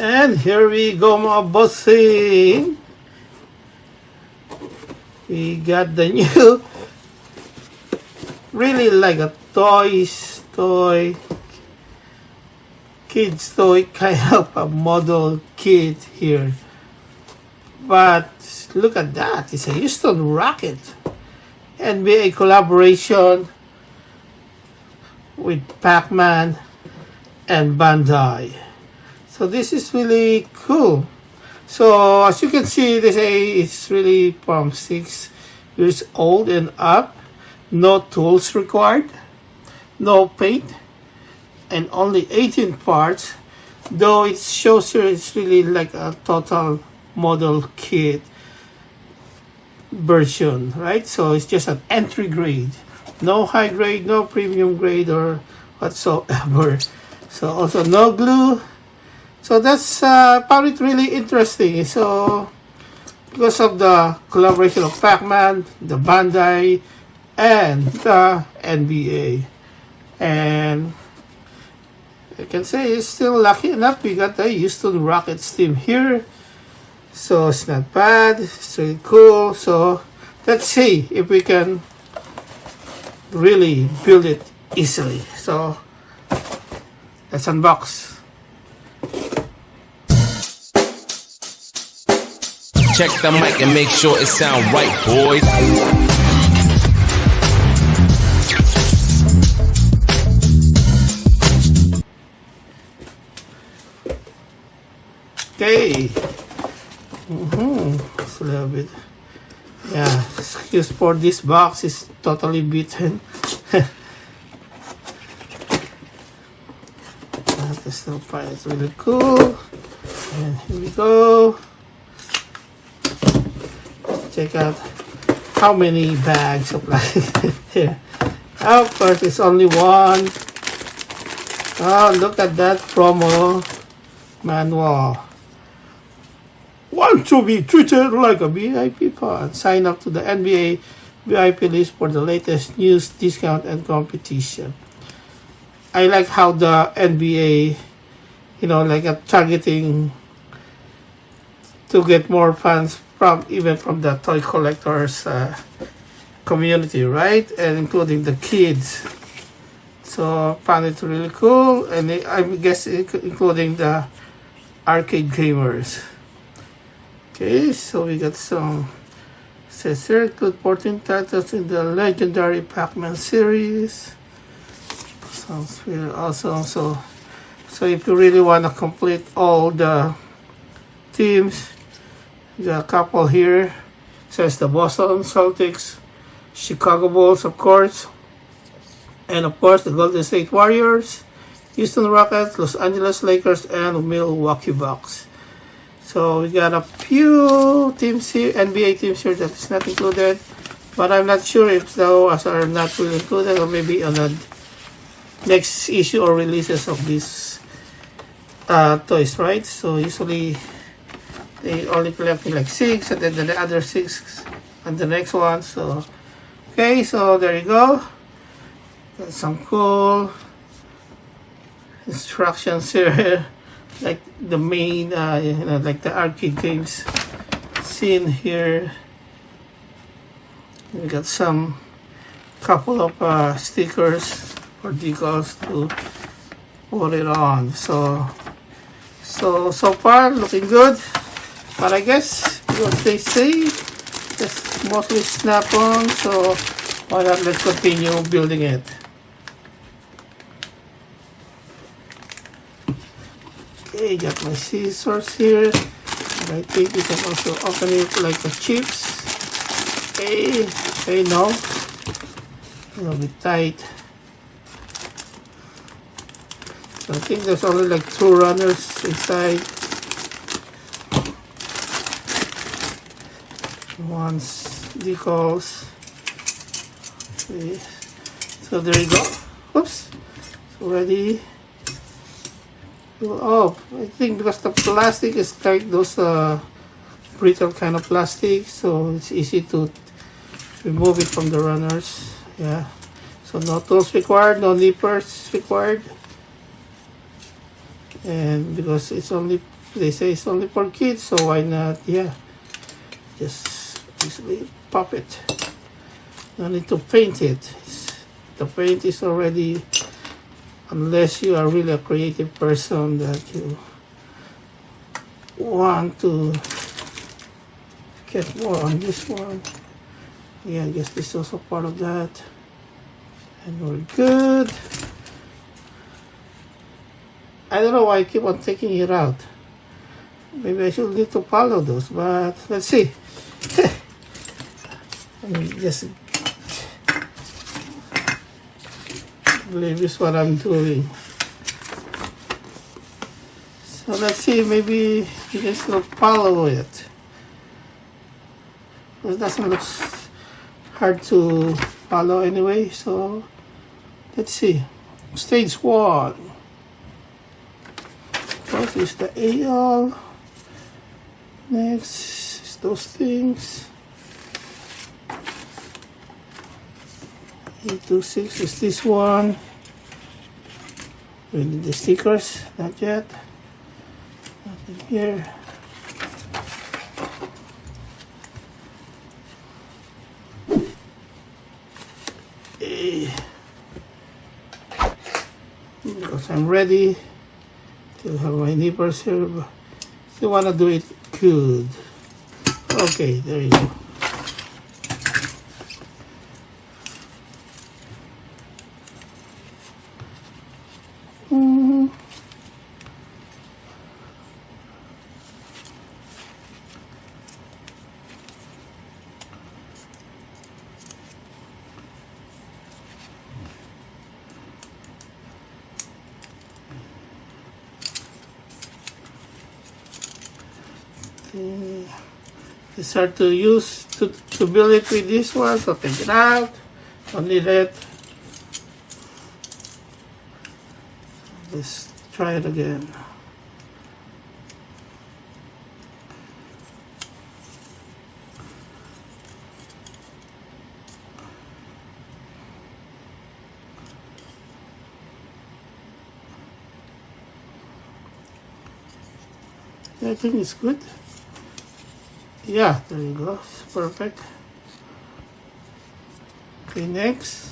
And here we go, mga bossing. We got the new, really like a kids toy kind of a model kit here. But look at that, it's a Houston Rocket. NBA collaboration with Pac-Man and Bandai. So this is really cool. So as you can see, it's really from 6 years old and up. No tools required, no paint, and only 18 parts. Though it shows here it's really like a total model kit version, right? So it's just an entry grade. No high grade, no premium grade or whatsoever. So also no glue. So that's found it really interesting. So because of the collaboration of Pac-Man, the Bandai, and the NBA, and I can say it's still lucky enough we got the Houston Rockets team here. So it's not bad. It's really cool. So let's see if we can really build it easily. So let's unbox. Check the mic and make sure it sound right, boys. Okay. It's a little bit. Yeah, excuse for this box is totally beaten. The still part is really cool. And here we go. Check out how many bags of plastic here. Of course, it's only one. Oh, look at that promo manual. Want to be treated like a VIP fan? Sign up to the NBA VIP list for the latest news, discount, and competition. I like how the NBA, like a targeting to get more fans even from the toy collectors community, right? And including the kids. So found it really cool, and I guess including the arcade gamers. Okay, so we got some, says here, include 14 titles in the legendary Pac-Man series. Sounds really awesome. So if you really want to complete all the teams, the couple here says the Boston Celtics, Chicago Bulls, of course, and of course the Golden State Warriors, Houston Rockets, Los Angeles Lakers, and Milwaukee Bucks. So we got a few teams here, NBA teams here that is not included, but I'm not sure if those are not really included or maybe on the next issue or releases of these toys, right? So usually they only collect like 6 and then the other 6 and the next one. So okay, so there you go. Got some cool instructions here, like the main like the arcade games scene here. We got some couple of stickers or decals to put it on. So far looking good. But I guess what they say, just mostly snap-on, so why not let's continue building it. Okay, got my scissors here. And I think you can also open it like the chips. Okay, no. A little bit tight. So I think there's only like 2 runners inside. One's decals. Okay. So there you go. Oops. So ready. Oh, I think because the plastic is like those brittle kind of plastic, so it's easy to remove it from the runners. Yeah. So no tools required, no nippers required. And because it's only They say it's only for kids, so why not? Yeah, just easily pop it. No need to paint it. The paint is already, unless you are really a creative person that you want to get more on this one. Yeah, I guess this is also part of that. And we're good. I don't know why I keep on taking it out. Maybe I should need to follow those, but let's see. Just believe this is what I'm doing. So let's see, maybe you guys will follow it. It doesn't look hard to follow anyway, so let's see. Stage 1. First is the AL. Next is those things. 826 is this one. We need the stickers, not yet. Nothing here. Because I'm ready to have my nippers here. Still want to do it good. Okay, there you go. It's hard to use to build it with this one, so take it out. Don't need it. Let's try it again. I think it's good. Yeah, there you go. It's perfect. Okay, next.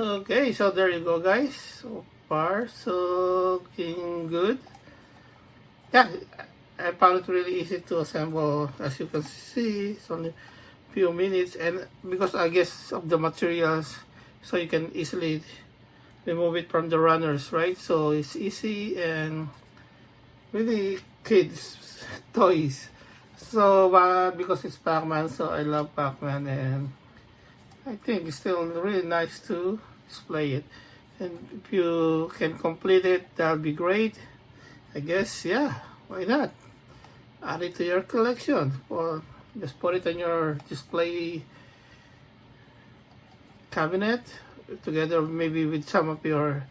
Okay, so there you go, guys. So far, so looking good. Yeah, I found it really easy to assemble. As you can see, it's only a few minutes, and because I guess of the materials, so you can easily remove it from the runners, right? So it's easy and really kids toys. So because it's Pac-Man, so I love Pac-Man, and I think it's still really nice to display it. And if you can complete it, that'll be great. I guess, yeah, why not? Add it to your collection, or just put it on your display cabinet together maybe with some of your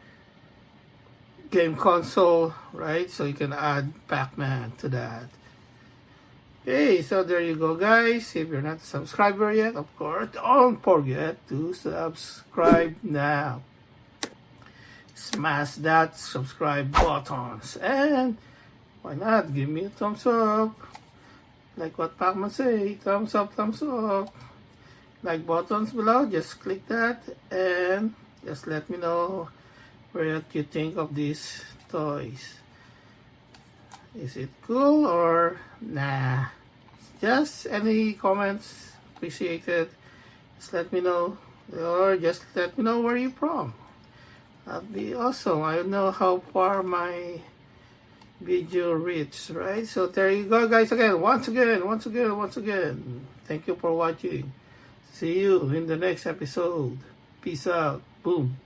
game console, right? So you can add Pac-Man to that. Okay, so there you go, guys. If you're not a subscriber yet, of course, don't forget to subscribe now. Smash that subscribe buttons, and why not give me a thumbs up, like what Pac-Man say, thumbs up, thumbs up. Like buttons below, just click that and just let me know what you think of these toys. Is it cool or nah? Just any comments appreciated. Just let me know, or just let me know where you're from. That'd be awesome. I don't know how far my video reached, right? So there you go, guys. Once again. Thank you for watching. See you in the next episode. Peace out. Boom.